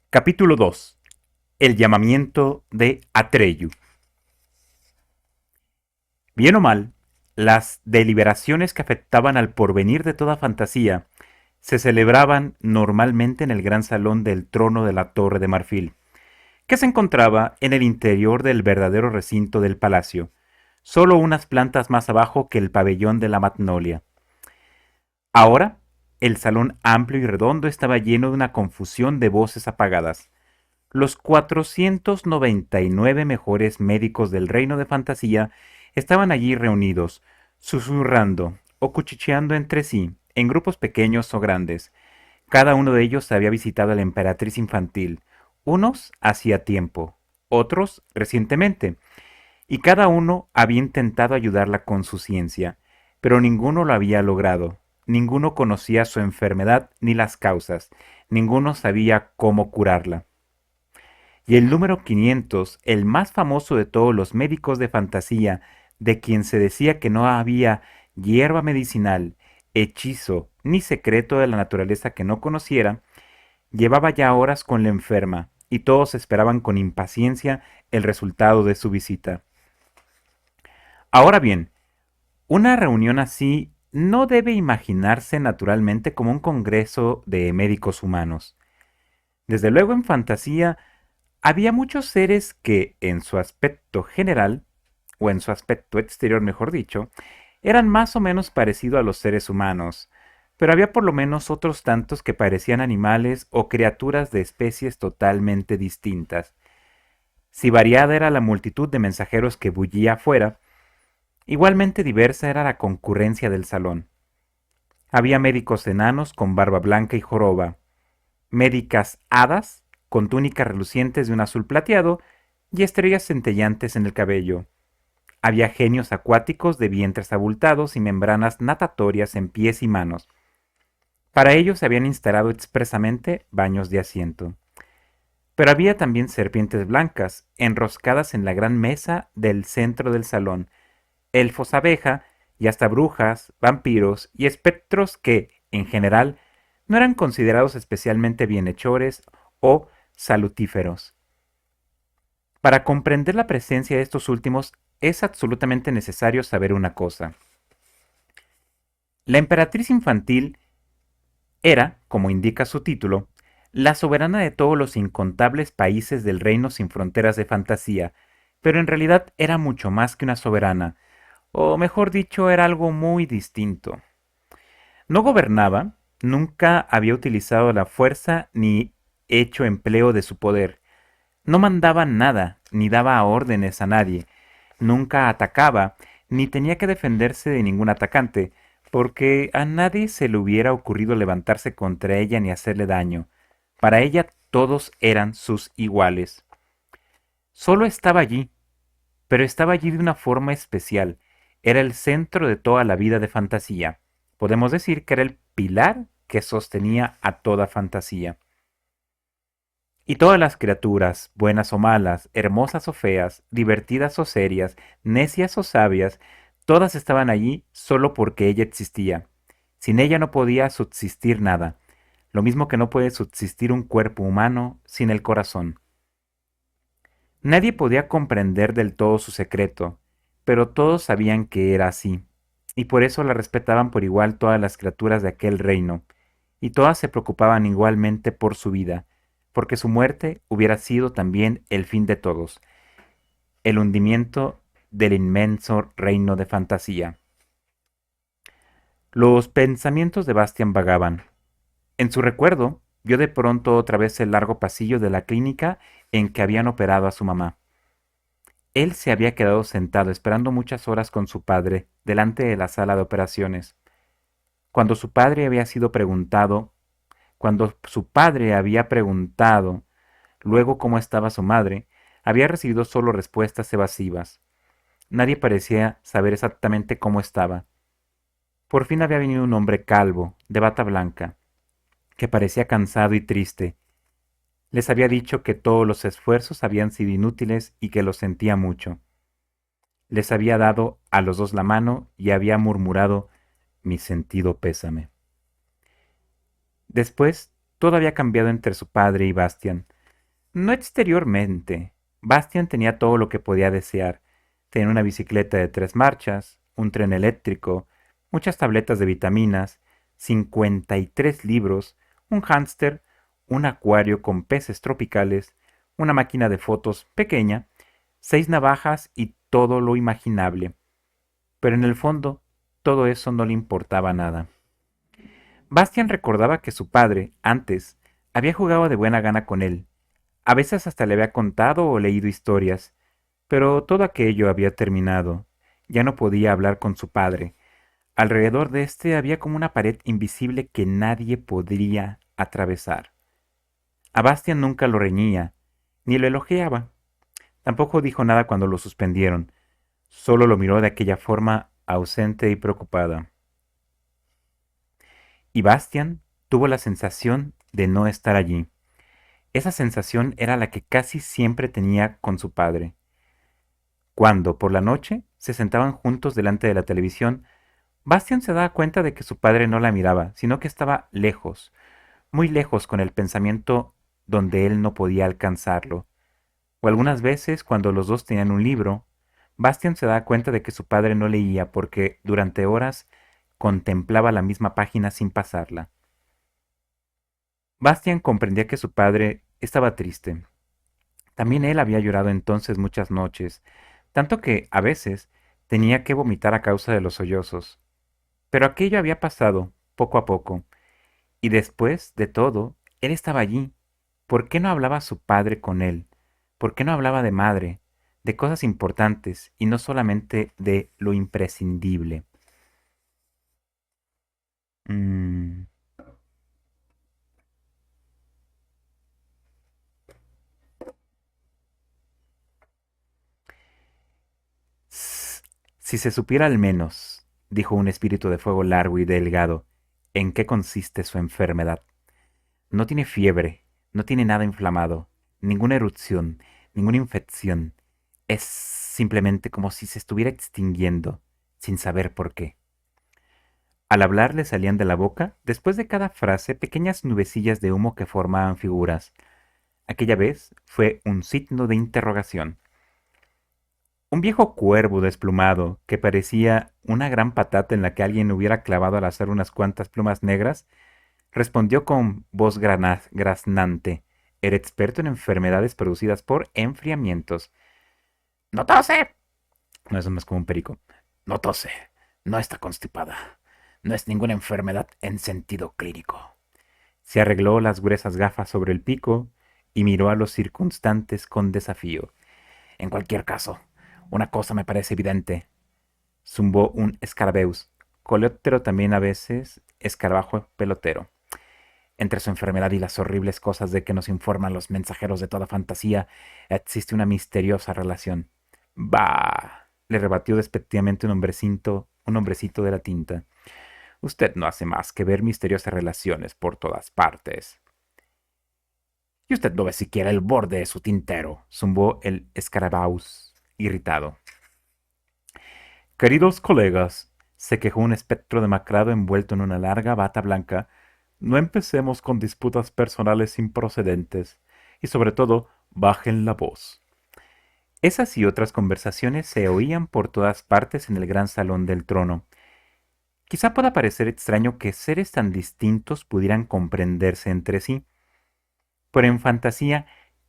Capítulo 2. El llamamiento de Atreyu. Bien o mal, las deliberaciones que afectaban al porvenir de toda fantasía se celebraban normalmente en el gran salón del trono de la Torre de Marfil, que se encontraba en el interior del verdadero recinto del palacio, solo unas plantas más abajo que el pabellón de la Magnolia. Ahora, el salón amplio y redondo estaba lleno de una confusión de voces apagadas. Los 499 mejores médicos del reino de fantasía estaban allí reunidos, susurrando o cuchicheando entre sí, en grupos pequeños o grandes. Cada uno de ellos había visitado a la emperatriz infantil, unos hacía tiempo, otros recientemente, y cada uno había intentado ayudarla con su ciencia, pero ninguno lo había logrado. Ninguno conocía su enfermedad ni las causas, ninguno sabía cómo curarla. Y el número 500, el más famoso de todos los médicos de fantasía, de quien se decía que no había hierba medicinal, hechizo ni secreto de la naturaleza que no conociera, llevaba ya horas con la enferma, y todos esperaban con impaciencia el resultado de su visita. Ahora bien, una reunión así no debe imaginarse naturalmente como un congreso de médicos humanos. Desde luego en fantasía había muchos seres que, en su aspecto general, o en su aspecto exterior mejor dicho, eran más o menos parecidos a los seres humanos, pero había por lo menos otros tantos que parecían animales o criaturas de especies totalmente distintas. Si variada era la multitud de mensajeros que bullía afuera, igualmente diversa era la concurrencia del salón. Había médicos enanos con barba blanca y joroba, médicas hadas con túnicas relucientes de un azul plateado y estrellas centellantes en el cabello. Había genios acuáticos de vientres abultados y membranas natatorias en pies y manos. Para ellos se habían instalado expresamente baños de asiento. Pero había también serpientes blancas, enroscadas en la gran mesa del centro del salón, elfos abeja y hasta brujas, vampiros y espectros que, en general, no eran considerados especialmente bienhechores o salutíferos. Para comprender la presencia de estos últimos es absolutamente necesario saber una cosa. La emperatriz infantil era, como indica su título, la soberana de todos los incontables países del reino sin fronteras de fantasía, pero en realidad era mucho más que una soberana, o mejor dicho, era algo muy distinto. No gobernaba, nunca había utilizado la fuerza ni hecho empleo de su poder. No mandaba nada, ni daba órdenes a nadie. Nunca atacaba, ni tenía que defenderse de ningún atacante, porque a nadie se le hubiera ocurrido levantarse contra ella ni hacerle daño. Para ella todos eran sus iguales. Solo estaba allí, pero estaba allí de una forma especial. Era el centro de toda la vida de fantasía. Podemos decir que era el pilar que sostenía a toda fantasía. Y todas las criaturas, buenas o malas, hermosas o feas, divertidas o serias, necias o sabias, todas estaban allí solo porque ella existía. Sin ella no podía subsistir nada, lo mismo que no puede subsistir un cuerpo humano sin el corazón. Nadie podía comprender del todo su secreto, pero todos sabían que era así, y por eso la respetaban por igual todas las criaturas de aquel reino, y todas se preocupaban igualmente por su vida, porque su muerte hubiera sido también el fin de todos, el hundimiento del inmenso reino de fantasía. Los pensamientos de Bastian vagaban. En su recuerdo, vio de pronto otra vez el largo pasillo de la clínica en que habían operado a su mamá. Él se había quedado sentado esperando muchas horas con su padre delante de la sala de operaciones. Cuando su padre había sido preguntado, cuando su padre había preguntado luego cómo estaba su madre, había recibido solo respuestas evasivas. Nadie parecía saber exactamente cómo estaba. Por fin había venido un hombre calvo, de bata blanca, que parecía cansado y triste. Les había dicho que todos los esfuerzos habían sido inútiles y que lo sentía mucho. Les había dado a los dos la mano y había murmurado mi sentido pésame. Después, todo había cambiado entre su padre y Bastian. No exteriormente. Bastian tenía todo lo que podía desear. Tenía una bicicleta de 3 marchas, un tren eléctrico, muchas tabletas de vitaminas, 53 libros, un hámster, un acuario con peces tropicales, una máquina de fotos pequeña, 6 navajas y todo lo imaginable. Pero en el fondo, todo eso no le importaba nada. Bastian recordaba que su padre, antes, había jugado de buena gana con él. A veces hasta le había contado o leído historias, pero todo aquello había terminado. Ya no podía hablar con su padre. Alrededor de éste había como una pared invisible que nadie podría atravesar. A Bastian nunca lo reñía, ni lo elogiaba. Tampoco dijo nada cuando lo suspendieron. Solo lo miró de aquella forma ausente y preocupada. Y Bastian tuvo la sensación de no estar allí. Esa sensación era la que casi siempre tenía con su padre. Cuando, por la noche, se sentaban juntos delante de la televisión, Bastian se daba cuenta de que su padre no la miraba, sino que estaba lejos, muy lejos con el pensamiento donde él no podía alcanzarlo. O algunas veces, cuando los dos tenían un libro, Bastian se daba cuenta de que su padre no leía porque durante horas contemplaba la misma página sin pasarla. Bastian comprendía que su padre estaba triste. También él había llorado entonces muchas noches, tanto que, a veces, tenía que vomitar a causa de los sollozos. Pero aquello había pasado, poco a poco, y después de todo, él estaba allí. ¿Por qué no hablaba su padre con él? ¿Por qué no hablaba de madre, de cosas importantes y no solamente de lo imprescindible? Mm, Si se supiera al menos, dijo un espíritu de fuego largo y delgado, en qué consiste su enfermedad. No tiene fiebre, no tiene nada inflamado, ninguna erupción, ninguna infección. Es simplemente como si se estuviera extinguiendo, sin saber por qué. Al hablar le salían de la boca, después de cada frase, pequeñas nubecillas de humo que formaban figuras. Aquella vez fue un signo de interrogación. Un viejo cuervo desplumado, que parecía una gran patata en la que alguien hubiera clavado al azar unas cuantas plumas negras, respondió con voz graznante. Era experto en enfermedades producidas por enfriamientos. ¡No tose! No, eso no es como un perico. No tose. No está constipada. No es ninguna enfermedad en sentido clínico. Se arregló las gruesas gafas sobre el pico y miró a los circunstantes con desafío. En cualquier caso, una cosa me parece evidente. Zumbó un escarabeus. Coleóptero también a veces, escarabajo pelotero. Entre su enfermedad y las horribles cosas de que nos informan los mensajeros de toda fantasía, existe una misteriosa relación. Bah, le rebatió despectivamente un hombrecito de la tinta. Usted no hace más que ver misteriosas relaciones por todas partes. Y usted no ve siquiera el borde de su tintero, zumbó el escarabaus, irritado. Queridos colegas, se quejó un espectro demacrado envuelto en una larga bata blanca, no empecemos con disputas personales improcedentes, y sobre todo, bajen la voz. Esas y otras conversaciones se oían por todas partes en el gran salón del trono. Quizá pueda parecer extraño que seres tan distintos pudieran comprenderse entre sí, pero en fantasía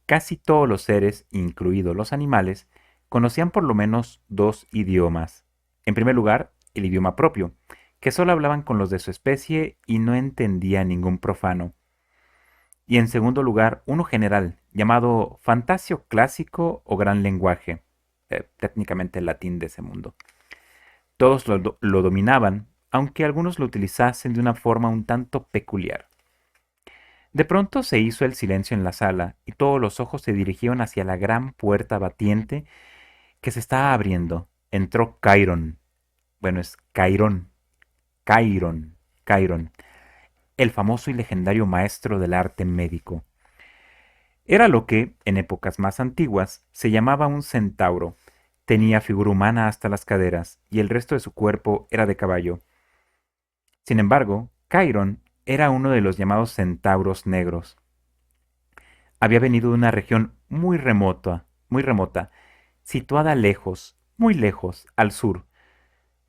casi todos los seres, incluidos los animales, conocían por lo menos dos idiomas. En primer lugar, el idioma propio, que solo hablaban con los de su especie y no entendía ningún profano. Y en segundo lugar, uno general, llamado fantasio clásico o gran lenguaje, técnicamente el latín de ese mundo. Todos lo dominaban, aunque algunos lo utilizasen de una forma un tanto peculiar. De pronto se hizo el silencio en la sala y todos los ojos se dirigieron hacia la gran puerta batiente que se estaba abriendo. Entró Chiron. Bueno, es Cairón. Chiron. Chiron. El famoso y legendario maestro del arte médico. Era lo que, en épocas más antiguas, se llamaba un centauro. Tenía figura humana hasta las caderas y el resto de su cuerpo era de caballo. Sin embargo, Chiron era uno de los llamados centauros negros. Había venido de una región muy remota, situada lejos, muy lejos, al sur.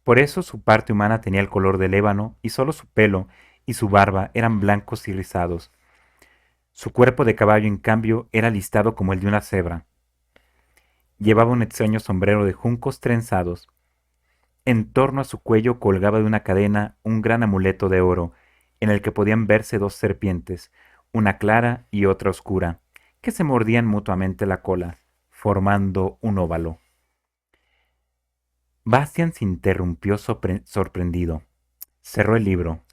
Por eso su parte humana tenía el color del ébano y solo su pelo y su barba eran blancos y rizados. Su cuerpo de caballo, en cambio, era listado como el de una cebra. Llevaba un extraño sombrero de juncos trenzados. En torno a su cuello colgaba de una cadena un gran amuleto de oro, en el que podían verse dos serpientes, una clara y otra oscura, que se mordían mutuamente la cola, formando un óvalo. Bastian se interrumpió sorprendido. Cerró el libro,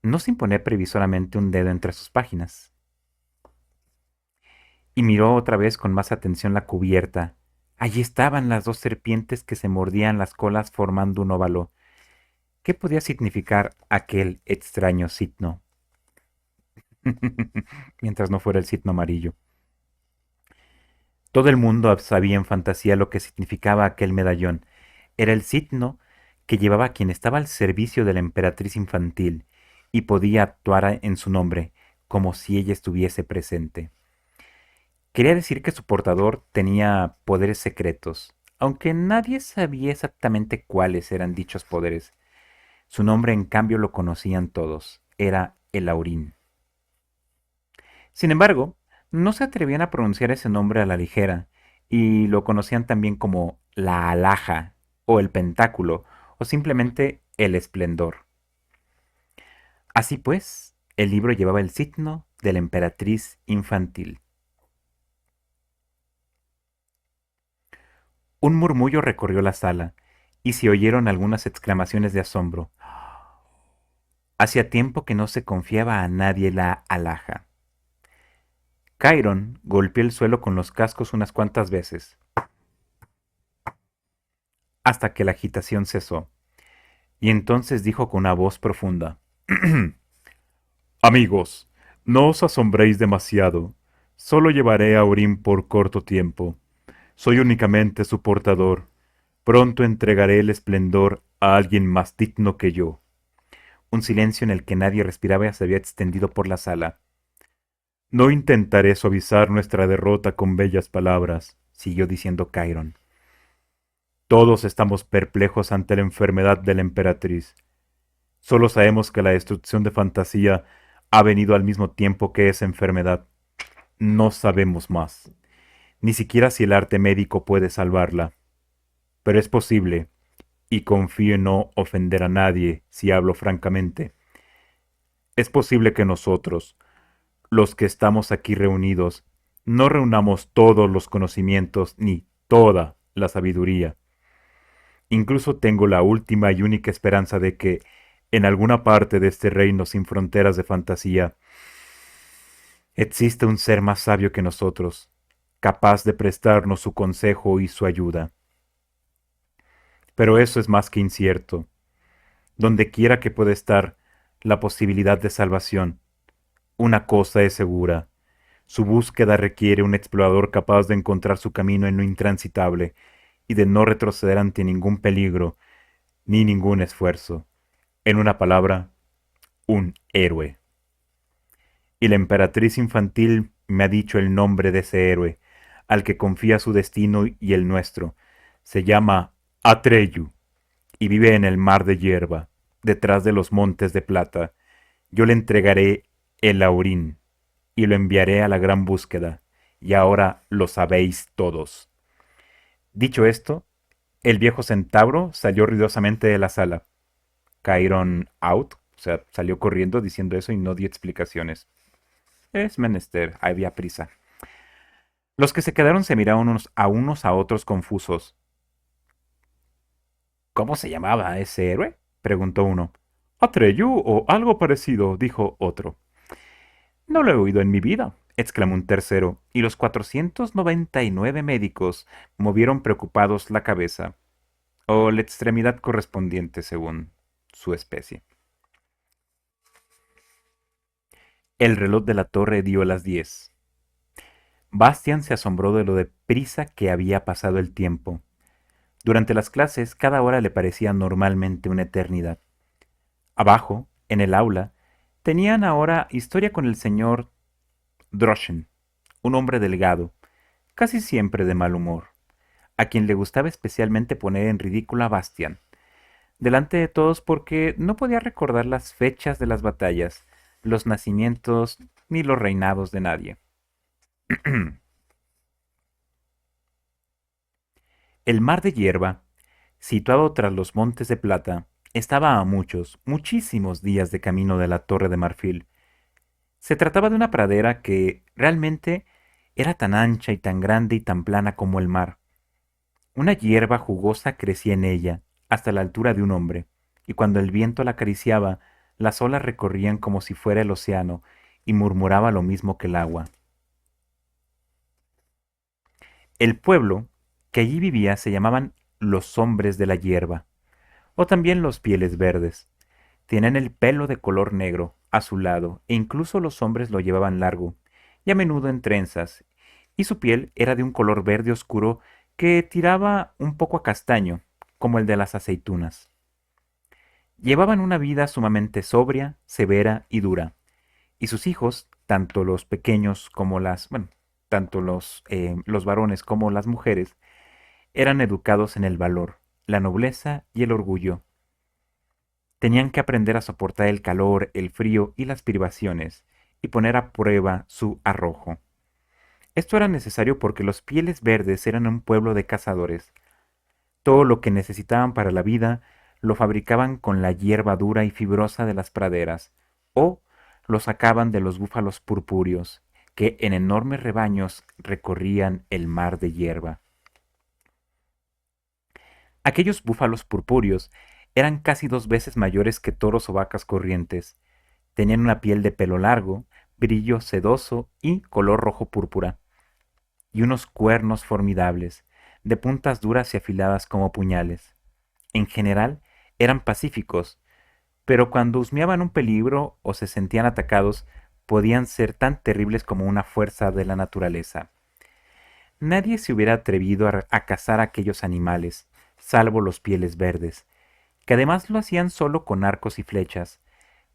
no sin poner previsoramente un dedo entre sus páginas, y miró otra vez con más atención la cubierta. Allí estaban las dos serpientes que se mordían las colas formando un óvalo. ¿Qué podía significar aquel extraño signo? Mientras no fuera el signo amarillo. Todo el mundo sabía en fantasía lo que significaba aquel medallón. Era el signo que llevaba quien estaba al servicio de la emperatriz infantil y podía actuar en su nombre, como si ella estuviese presente. Quería decir que su portador tenía poderes secretos, aunque nadie sabía exactamente cuáles eran dichos poderes. Su nombre, en cambio, lo conocían todos. Era el Aurín. Sin embargo, no se atrevían a pronunciar ese nombre a la ligera, y lo conocían también como la alhaja, o el pentáculo, o simplemente el esplendor. Así pues, el libro llevaba el signo de la emperatriz infantil. Un murmullo recorrió la sala, y se oyeron algunas exclamaciones de asombro. Hacía tiempo que no se confiaba a nadie la alhaja. Chiron golpeó el suelo con los cascos unas cuantas veces, hasta que la agitación cesó, y entonces dijo con una voz profunda: Amigos, no os asombréis demasiado. Solo llevaré a Urim por corto tiempo. Soy únicamente su portador. Pronto entregaré el esplendor a alguien más digno que yo. Un silencio en el que nadie respiraba se había extendido por la sala. No intentaré suavizar nuestra derrota con bellas palabras, siguió diciendo Chiron. Todos estamos perplejos ante la enfermedad de la emperatriz. Solo sabemos que la destrucción de Fantasía ha venido al mismo tiempo que esa enfermedad. No sabemos más. Ni siquiera si el arte médico puede salvarla. Pero es posible, y confío en no ofender a nadie si hablo francamente. Es posible que nosotros, los que estamos aquí reunidos, no reunamos todos los conocimientos ni toda la sabiduría. Incluso tengo la última y única esperanza de que, en alguna parte de este reino sin fronteras de fantasía, existe un ser más sabio que nosotros, capaz de prestarnos su consejo y su ayuda. Pero eso es más que incierto. Donde quiera que pueda estar la posibilidad de salvación, una cosa es segura. Su búsqueda requiere un explorador capaz de encontrar su camino en lo intransitable y de no retroceder ante ningún peligro ni ningún esfuerzo. En una palabra, un héroe. Y la emperatriz infantil me ha dicho el nombre de ese héroe, al que confía su destino y el nuestro. Se llama Atreyu, y vive en el mar de hierba, detrás de los montes de plata. Yo le entregaré el Aurín, y lo enviaré a la gran búsqueda, y ahora lo sabéis todos. Dicho esto, el viejo centauro salió ruidosamente de la sala. Chiron out, o sea, salió corriendo diciendo eso y no dio explicaciones. Es menester, había prisa. Los que se quedaron se miraron unos a otros confusos. ¿Cómo se llamaba ese héroe?, preguntó uno. Atreyu o algo parecido, dijo otro. No lo he oído en mi vida, exclamó un tercero, y los 499 médicos movieron preocupados la cabeza, o la extremidad correspondiente según su especie. El reloj de la torre dio las 10. Bastian se asombró de lo deprisa que había pasado el tiempo. Durante las clases, cada hora le parecía normalmente una eternidad. Abajo, en el aula, tenían ahora historia con el señor Droschen, un hombre delgado, casi siempre de mal humor, a quien le gustaba especialmente poner en ridículo a Bastian, delante de todos porque no podía recordar las fechas de las batallas, los nacimientos ni los reinados de nadie. El mar de hierba, situado tras los montes de plata, estaba a muchos, muchísimos días de camino de la Torre de Marfil. Se trataba de una pradera que realmente era tan ancha y tan grande y tan plana como el mar. Una hierba jugosa crecía en ella, hasta la altura de un hombre, y cuando el viento la acariciaba, las olas recorrían como si fuera el océano, y murmuraba lo mismo que el agua. El pueblo que allí vivía se llamaban los hombres de la hierba, o también los pieles verdes. Tenían el pelo de color negro, azulado, e incluso los hombres lo llevaban largo, y a menudo en trenzas, y su piel era de un color verde oscuro que tiraba un poco a castaño, como el de las aceitunas. Llevaban una vida sumamente sobria, severa y dura, y sus hijos, tanto los pequeños como tanto los varones como las mujeres, eran educados en el valor, la nobleza y el orgullo. Tenían que aprender a soportar el calor, el frío y las privaciones, y poner a prueba su arrojo. Esto era necesario porque los pieles verdes eran un pueblo de cazadores. Todo lo que necesitaban para la vida lo fabricaban con la hierba dura y fibrosa de las praderas, o lo sacaban de los búfalos purpúreos, que en enormes rebaños recorrían el mar de hierba. Aquellos búfalos purpúreos eran casi 2 veces mayores que toros o vacas corrientes. Tenían una piel de pelo largo, brillo sedoso y color rojo púrpura, y unos cuernos formidables, de puntas duras y afiladas como puñales. En general, eran pacíficos, pero cuando husmeaban un peligro o se sentían atacados, podían ser tan terribles como una fuerza de la naturaleza. Nadie se hubiera atrevido a cazar a aquellos animales, salvo los pieles verdes, que además lo hacían solo con arcos y flechas.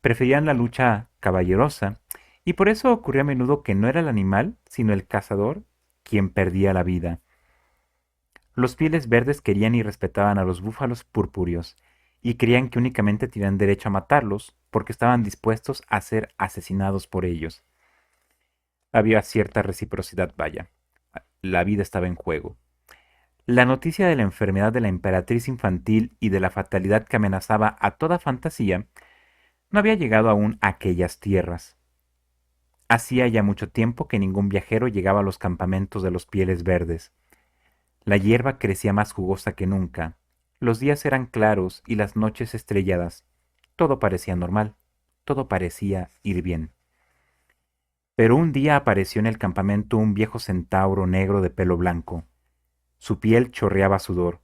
Preferían la lucha caballerosa, y por eso ocurría a menudo que no era el animal, sino el cazador, quien perdía la vida. Los pieles verdes querían y respetaban a los búfalos purpúreos, y creían que únicamente tenían derecho a matarlos, porque estaban dispuestos a ser asesinados por ellos. Había cierta reciprocidad, vaya. La vida estaba en juego. La noticia de la enfermedad de la emperatriz infantil y de la fatalidad que amenazaba a toda fantasía no había llegado aún a aquellas tierras. Hacía ya mucho tiempo que ningún viajero llegaba a los campamentos de los pieles verdes. La hierba crecía más jugosa que nunca. Los días eran claros y las noches estrelladas. Todo parecía normal. Todo parecía ir bien. Pero un día apareció en el campamento un viejo centauro negro de pelo blanco. Su piel chorreaba sudor.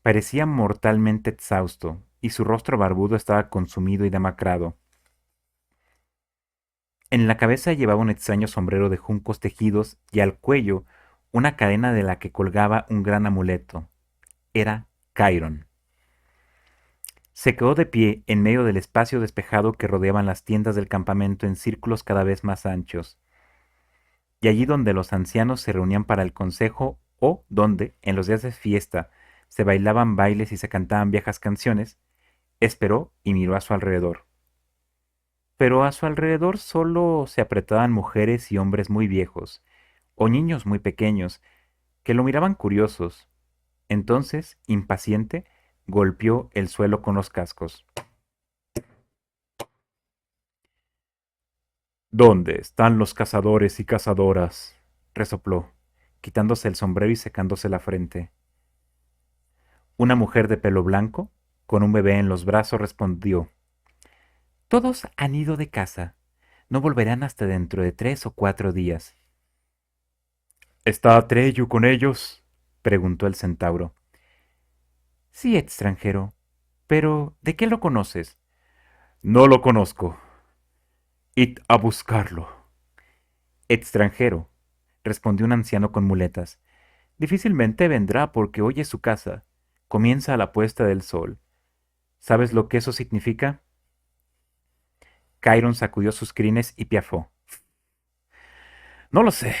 Parecía mortalmente exhausto, y su rostro barbudo estaba consumido y demacrado. En la cabeza llevaba un extraño sombrero de juncos tejidos y al cuello una cadena de la que colgaba un gran amuleto. Era Chiron. Se quedó de pie en medio del espacio despejado que rodeaban las tiendas del campamento en círculos cada vez más anchos, y allí donde los ancianos se reunían para el consejo o donde, en los días de fiesta, se bailaban bailes y se cantaban viejas canciones, esperó y miró a su alrededor. Pero a su alrededor solo se apretaban mujeres y hombres muy viejos, o niños muy pequeños, que lo miraban curiosos. Entonces, impaciente, golpeó el suelo con los cascos. ¿Dónde están los cazadores y cazadoras? Resopló, quitándose el sombrero y secándose la frente. Una mujer de pelo blanco, con un bebé en los brazos, respondió: Todos han ido de casa. No volverán hasta dentro de 3 o 4 días. ¿Está Atreyu con ellos? Preguntó el centauro. Sí, extranjero. Pero, ¿de qué lo conoces? No lo conozco. Id a buscarlo. Extranjero, respondió un anciano con muletas. Difícilmente vendrá porque hoy es su casa. Comienza a la puesta del sol. ¿Sabes lo que eso significa? Chiron sacudió sus crines y piafó. No lo sé.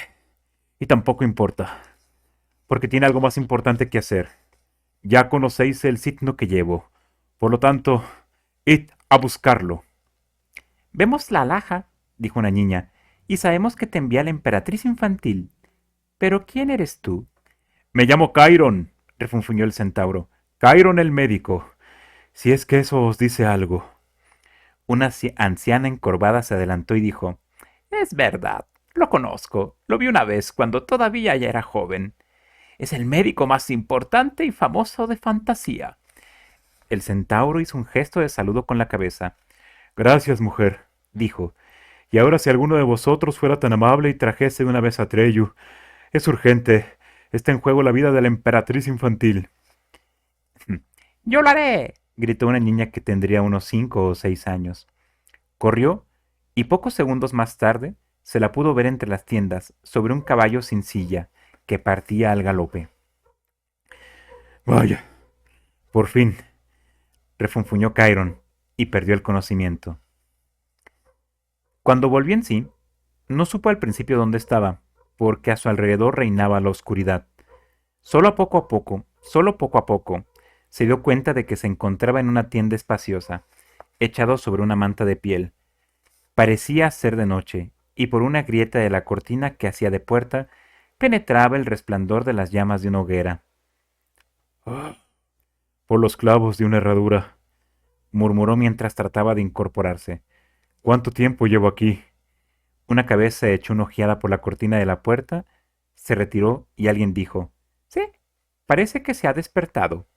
Y tampoco importa, porque tiene algo más importante que hacer. Ya conocéis el signo que llevo. Por lo tanto, id a buscarlo. Vemos la alhaja, dijo una niña, y sabemos que te envía la emperatriz infantil. ¿Pero quién eres tú? Me llamo Chiron, refunfuñó el centauro. Chiron el médico. Si es que eso os dice algo. Una anciana encorvada se adelantó y dijo: Es verdad, lo conozco. Lo vi una vez cuando todavía ya era joven. Es el médico más importante y famoso de fantasía. El centauro hizo un gesto de saludo con la cabeza. Gracias, mujer, dijo. Y ahora si alguno de vosotros fuera tan amable y trajese una vez a Treyu. Es urgente. Está en juego la vida de la emperatriz infantil. Yo lo haré, gritó una niña que tendría unos 5 o 6 años. Corrió, y pocos segundos más tarde se la pudo ver entre las tiendas, sobre un caballo sin silla, que partía al galope. Vaya, por fin, refunfuñó Chiron, y perdió el conocimiento. Cuando volvió en sí, no supo al principio dónde estaba, porque a su alrededor reinaba la oscuridad. Solo poco a poco, se dio cuenta de que se encontraba en una tienda espaciosa, echado sobre una manta de piel. Parecía ser de noche, y por una grieta de la cortina que hacía de puerta, penetraba el resplandor de las llamas de una hoguera. ¡Ah! Por los clavos de una herradura, murmuró mientras trataba de incorporarse. ¿Cuánto tiempo llevo aquí? Una cabeza echó una ojeada por la cortina de la puerta, se retiró y alguien dijo: Sí, parece que se ha despertado.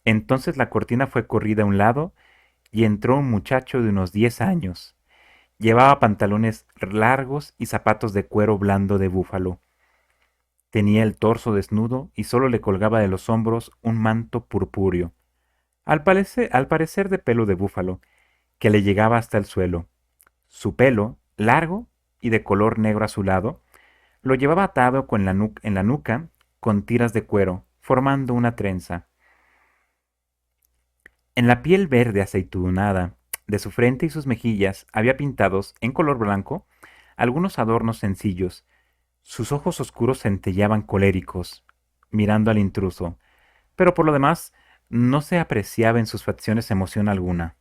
Entonces la cortina fue corrida a un lado y entró un muchacho de unos 10 años. Llevaba pantalones largos y zapatos de cuero blando de búfalo. Tenía el torso desnudo y solo le colgaba de los hombros un manto purpúreo, al parecer de pelo de búfalo, que le llegaba hasta el suelo. Su pelo, largo y de color negro azulado, lo llevaba atado en la nuca con tiras de cuero, formando una trenza. En la piel verde aceitunada de su frente y sus mejillas había pintados, en color blanco, algunos adornos sencillos. Sus ojos oscuros centelleaban coléricos, mirando al intruso, pero por lo demás no se apreciaba en sus facciones emoción alguna.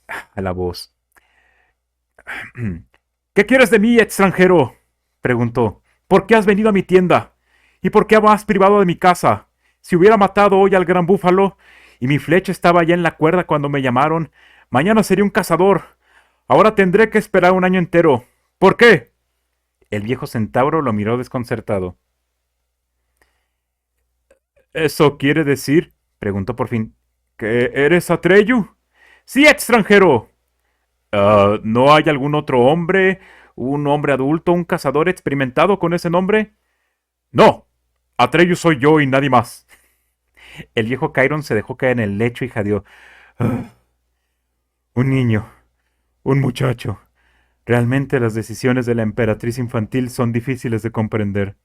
A la voz. ¿Qué quieres de mí, extranjero? Preguntó. ¿Por qué has venido a mi tienda? ¿Y por qué me has privado de mi casa? Si hubiera matado hoy al gran búfalo y mi flecha estaba ya en la cuerda cuando me llamaron, mañana sería un cazador. Ahora tendré que esperar un año entero. ¿Por qué? El viejo centauro lo miró desconcertado. ¿Eso quiere decir? Preguntó por fin. ¿Que eres Atreyu? Sí, extranjero. ¿No hay algún otro hombre, un hombre adulto, un cazador experimentado con ese nombre? No, Atreyu soy yo y nadie más. El viejo Chiron se dejó caer en el lecho y jadeó. "Ah, un niño, un muchacho. Realmente las decisiones de la emperatriz infantil son difíciles de comprender".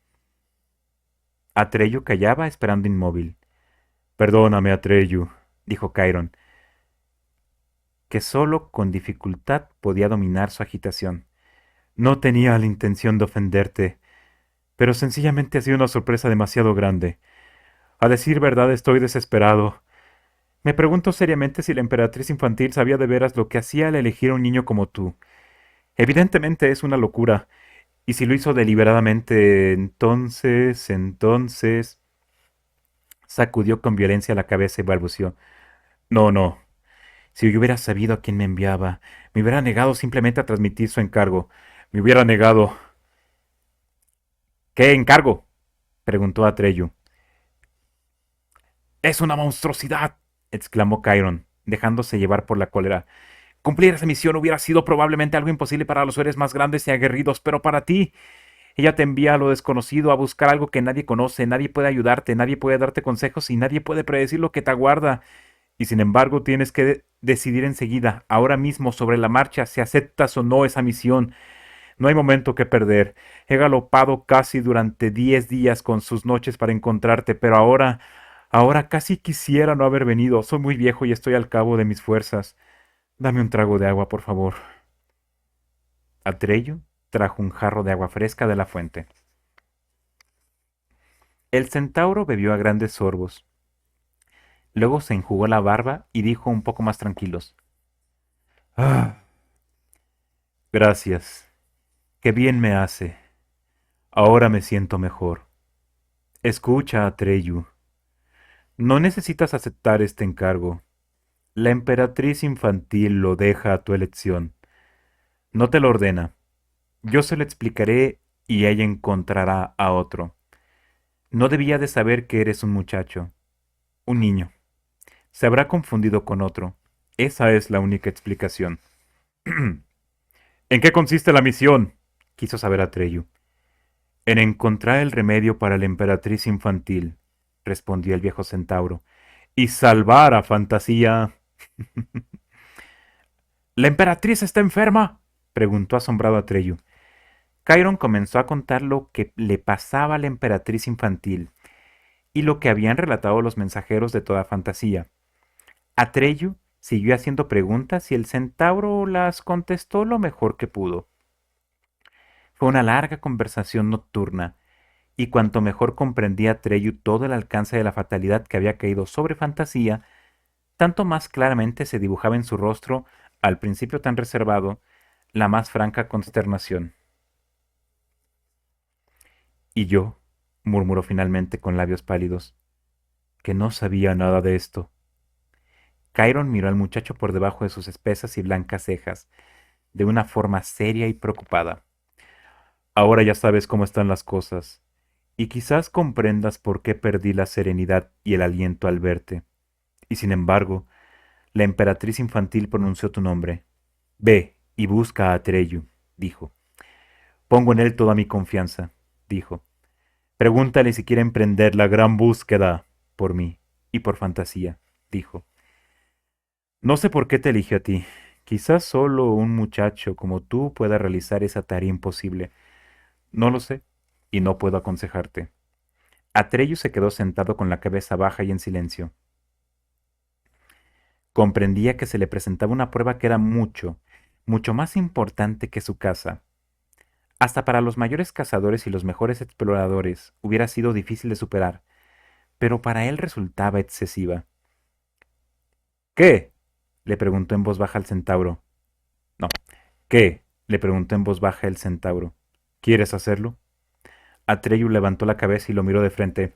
Atreyu callaba esperando inmóvil. Perdóname, Atreyu, dijo Chiron, que solo con dificultad podía dominar su agitación. No tenía la intención de ofenderte, pero sencillamente ha sido una sorpresa demasiado grande. A decir verdad, estoy desesperado. Me pregunto seriamente si la emperatriz infantil sabía de veras lo que hacía al elegir a un niño como tú. Evidentemente es una locura, y si lo hizo deliberadamente, entonces... Sacudió con violencia la cabeza y balbuceó. No, no. Si yo hubiera sabido a quién me enviaba, me hubiera negado simplemente a transmitir su encargo. Me hubiera negado. ¿Qué encargo? Preguntó Atreyu. Es una monstruosidad, exclamó Chiron, dejándose llevar por la cólera. Cumplir esa misión hubiera sido probablemente algo imposible para los seres más grandes y aguerridos, pero para ti. Ella te envía a lo desconocido, a buscar algo que nadie conoce, nadie puede ayudarte, nadie puede darte consejos y nadie puede predecir lo que te aguarda. Y sin embargo tienes que decidir enseguida, ahora mismo, sobre la marcha, si aceptas o no esa misión. No hay momento que perder. He galopado casi durante 10 días con sus noches para encontrarte, pero ahora casi quisiera no haber venido. Soy muy viejo y estoy al cabo de mis fuerzas. Dame un trago de agua, por favor. Atreyu trajo un jarro de agua fresca de la fuente. El centauro bebió a grandes sorbos. Luego se enjugó la barba y dijo un poco más tranquilos: Ah, gracias. Qué bien me hace. Ahora me siento mejor. Escucha, Atreyu. No necesitas aceptar este encargo. La emperatriz infantil lo deja a tu elección. No te lo ordena. Yo se lo explicaré y ella encontrará a otro. No debía de saber que eres un muchacho, un niño. Se habrá confundido con otro. Esa es la única explicación. ¿En qué consiste la misión? Quiso saber Atreyu. En encontrar el remedio para la emperatriz infantil, respondió el viejo centauro, y salvar a Fantasía. ¿La emperatriz está enferma? Preguntó asombrado Atreyu. Chiron comenzó a contar lo que le pasaba a la emperatriz infantil y lo que habían relatado los mensajeros de toda Fantasía. Atreyu siguió haciendo preguntas y el centauro las contestó lo mejor que pudo. Fue una larga conversación nocturna, y cuanto mejor comprendía Atreyu todo el alcance de la fatalidad que había caído sobre Fantasía, tanto más claramente se dibujaba en su rostro, al principio tan reservado, la más franca consternación. Y yo, murmuró finalmente con labios pálidos, que no sabía nada de esto. Chiron miró al muchacho por debajo de sus espesas y blancas cejas, de una forma seria y preocupada. Ahora ya sabes cómo están las cosas, y quizás comprendas por qué perdí la serenidad y el aliento al verte. Y sin embargo, la emperatriz infantil pronunció tu nombre. Ve y busca a Atreyu, dijo. Pongo en él toda mi confianza, dijo. Pregúntale si quiere emprender la gran búsqueda por mí y por Fantasía, dijo. No sé por qué te eligió a ti. Quizás solo un muchacho como tú pueda realizar esa tarea imposible. No lo sé, y no puedo aconsejarte. Atreyu se quedó sentado con la cabeza baja y en silencio. Comprendía que se le presentaba una prueba que era mucho más importante que su caza. Hasta para los mayores cazadores y los mejores exploradores hubiera sido difícil de superar, pero para él resultaba excesiva. ¿Qué? Le preguntó en voz baja el centauro. No. ¿Qué? Le preguntó en voz baja el centauro. ¿Quieres hacerlo? Atreyu levantó la cabeza y lo miró de frente.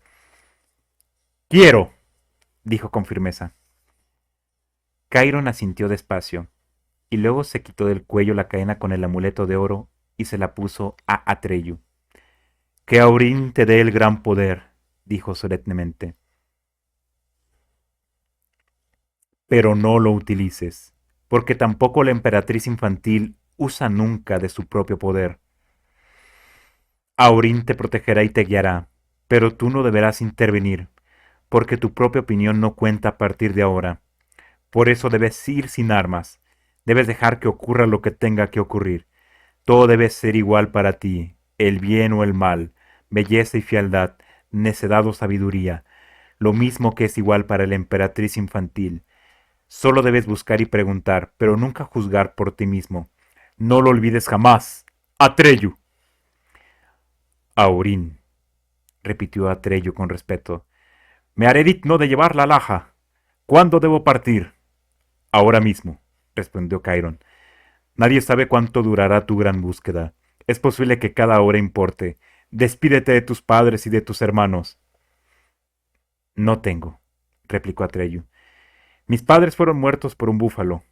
¡Quiero!, dijo con firmeza. Chiron asintió despacio, y luego se quitó del cuello la cadena con el amuleto de oro y se la puso a Atreyu. Que Aurín te dé el gran poder, dijo solemnemente. Pero no lo utilices, porque tampoco la emperatriz infantil usa nunca de su propio poder. Aurín te protegerá y te guiará, pero tú no deberás intervenir, porque tu propia opinión no cuenta a partir de ahora. Por eso debes ir sin armas. Debes dejar que ocurra lo que tenga que ocurrir. Todo debe ser igual para ti, el bien o el mal, belleza y fealdad, necedad o sabiduría, lo mismo que es igual para la emperatriz infantil. Solo debes buscar y preguntar, pero nunca juzgar por ti mismo. No lo olvides jamás. Atreyu. Aurín, repitió Atreyu con respeto. Me haré digno de llevar la alhaja. ¿Cuándo debo partir? Ahora mismo, respondió Chiron. Nadie sabe cuánto durará tu gran búsqueda. Es posible que cada hora importe. Despídete de tus padres y de tus hermanos. No tengo, replicó Atreyu. Mis padres fueron muertos por un búfalo,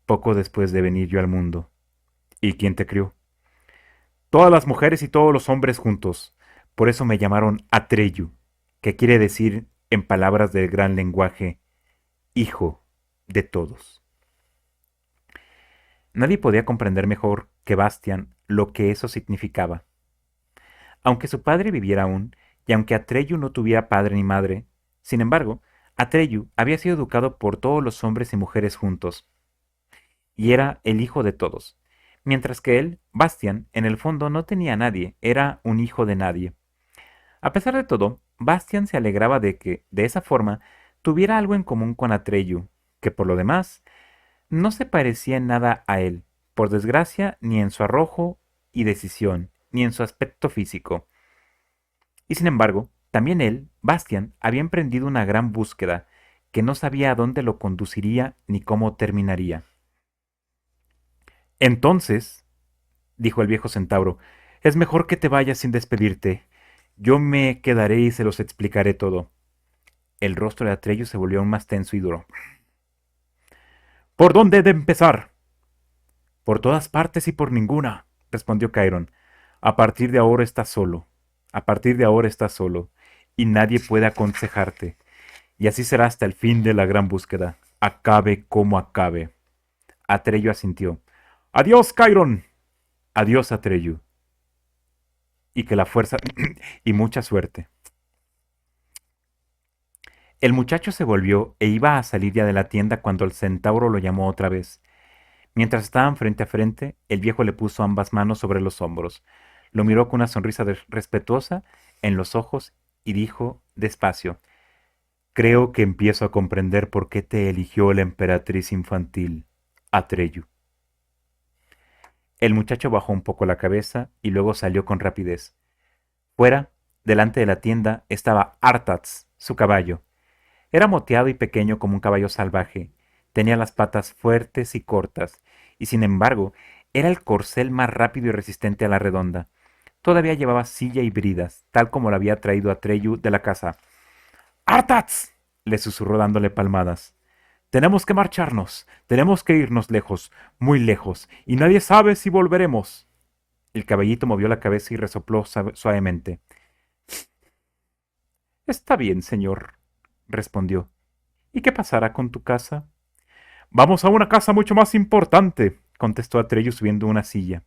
poco después de venir yo al mundo. ¿Y quién te crió? Todas las mujeres y todos los hombres juntos. Por eso me llamaron Atreyu, que quiere decir, en palabras del gran lenguaje, hijo de todos. Nadie podía comprender mejor que Bastian lo que eso significaba. Aunque su padre viviera aún, y aunque Atreyu no tuviera padre ni madre, sin embargo, Atreyu había sido educado por todos los hombres y mujeres juntos, y era el hijo de todos, mientras que él, Bastian, en el fondo no tenía a nadie, era un hijo de nadie. A pesar de todo, Bastian se alegraba de que, de esa forma, tuviera algo en común con Atreyu, que por lo demás no se parecía en nada a él, por desgracia, ni en su arrojo y decisión, ni en su aspecto físico. Y sin embargo, también él, Bastian, había emprendido una gran búsqueda, que no sabía a dónde lo conduciría ni cómo terminaría. Entonces, dijo el viejo centauro, es mejor que te vayas sin despedirte. Yo me quedaré y se los explicaré todo. El rostro de Atreyu se volvió aún más tenso y duro. ¿Por dónde he de empezar? Por todas partes y por ninguna, respondió Chiron. A partir de ahora estás solo. A partir de ahora estás solo. Y nadie puede aconsejarte. Y así será hasta el fin de la gran búsqueda. Acabe como acabe. Atreyu asintió. Adiós, Chiron. Adiós, Atreyu. Y que la fuerza y mucha suerte. El muchacho se volvió e iba a salir ya de la tienda cuando el centauro lo llamó otra vez. Mientras estaban frente a frente, el viejo le puso ambas manos sobre los hombros, lo miró con una sonrisa respetuosa en los ojos y dijo despacio: Creo que empiezo a comprender por qué te eligió la emperatriz infantil, Atreyu. El muchacho bajó un poco la cabeza y luego salió con rapidez. Fuera, delante de la tienda, estaba Artax, su caballo. Era moteado y pequeño como un caballo salvaje. Tenía las patas fuertes y cortas, y sin embargo, era el corcel más rápido y resistente a la redonda. Todavía llevaba silla y bridas, tal como lo había traído Atreyu de la casa. ¡Artax! Le susurró dándole palmadas. Tenemos que marcharnos, tenemos que irnos lejos, muy lejos, y nadie sabe si volveremos. El caballito movió la cabeza y resopló suavemente. Está bien, señor, respondió. ¿Y qué pasará con tu casa? Vamos a una casa mucho más importante, contestó Atreyu subiendo una silla.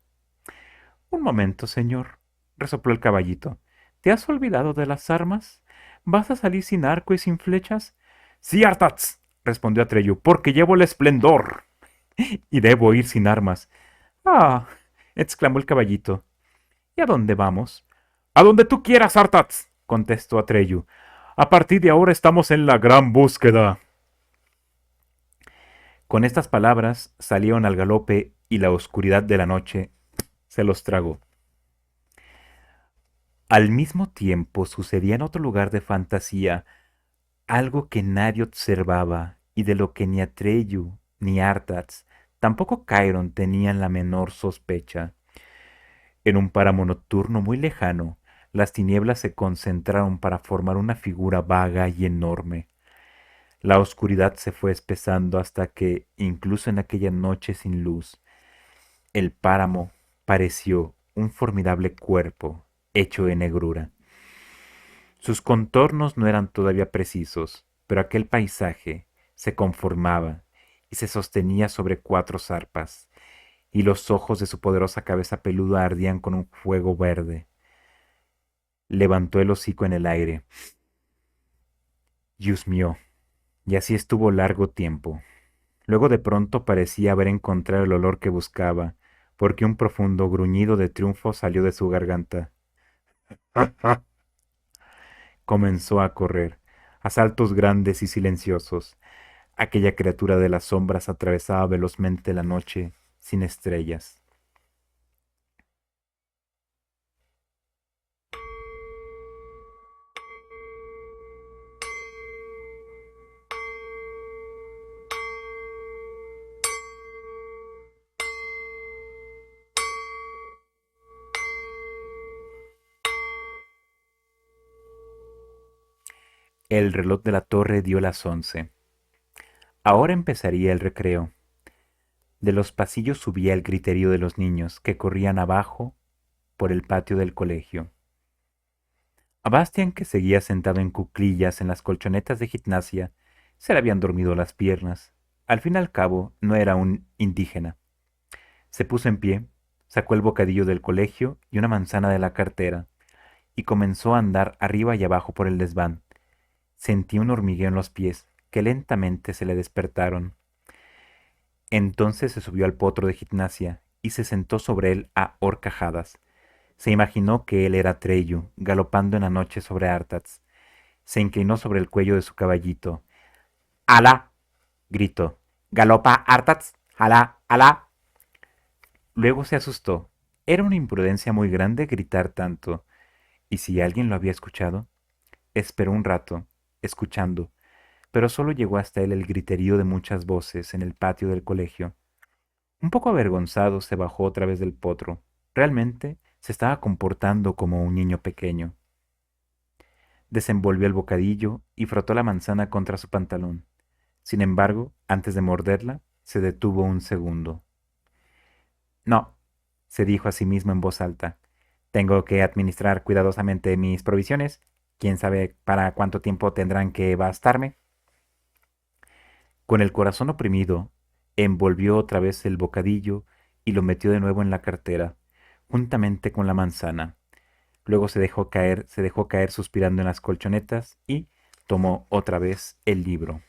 Un momento, señor, resopló el caballito. ¿Te has olvidado de las armas? ¿Vas a salir sin arco y sin flechas? Sí, Artax, respondió Atreyu, porque llevo el esplendor. Y debo ir sin armas. Ah, exclamó el caballito. ¿Y a dónde vamos? A donde tú quieras, Artax, contestó Atreyu. A partir de ahora estamos en la gran búsqueda. Con estas palabras salieron al galope y la oscuridad de la noche se los tragó. Al mismo tiempo sucedía en otro lugar de fantasía algo que nadie observaba y de lo que ni Atreyu ni Artax, tampoco Chiron tenían la menor sospecha. En un páramo nocturno muy lejano, las tinieblas se concentraron para formar una figura vaga y enorme. La oscuridad se fue espesando hasta que, incluso en aquella noche sin luz, el páramo pareció un formidable cuerpo hecho de negrura. Sus contornos no eran todavía precisos, pero aquel paisaje se conformaba y se sostenía sobre cuatro zarpas, y los ojos de su poderosa cabeza peluda ardían con un fuego verde. Levantó el hocico en el aire y husmeó, y así estuvo largo tiempo. Luego de pronto parecía haber encontrado el olor que buscaba, porque un profundo gruñido de triunfo salió de su garganta. Comenzó a correr, a saltos grandes y silenciosos. Aquella criatura de las sombras atravesaba velozmente la noche sin estrellas. El reloj de la torre dio las 11. Ahora empezaría el recreo. De los pasillos subía el griterío de los niños que corrían abajo por el patio del colegio. A Bastian, que seguía sentado en cuclillas en las colchonetas de gimnasia, se le habían dormido las piernas. Al fin y al cabo, no era un indígena. Se puso en pie, sacó el bocadillo del colegio y una manzana de la cartera, y comenzó a andar arriba y abajo por el desván. Sentía un hormigueo en los pies, que lentamente se le despertaron. Entonces se subió al potro de gimnasia y se sentó sobre él a horcajadas. Se imaginó que él era Atreyu, galopando en la noche sobre Artax. Se inclinó sobre el cuello de su caballito. ¡Alá! Gritó. ¡Galopa, Artax! ¡Alá! ¡Alá! Luego se asustó Era una imprudencia muy grande gritar tanto, y si alguien lo había escuchado, esperó un rato, escuchando, pero solo llegó hasta él el griterío de muchas voces en el patio del colegio. Un poco avergonzado se bajó otra vez del potro. Realmente se estaba comportando como un niño pequeño. Desenvolvió el bocadillo y frotó la manzana contra su pantalón. Sin embargo, antes de morderla, se detuvo un segundo. No, se dijo a sí mismo en voz alta. Tengo que administrar cuidadosamente mis provisiones. ¿Quién sabe para cuánto tiempo tendrán que bastarme? Con el corazón oprimido, envolvió otra vez el bocadillo y lo metió de nuevo en la cartera, juntamente con la manzana. Luego se dejó caer suspirando en las colchonetas y tomó otra vez el libro.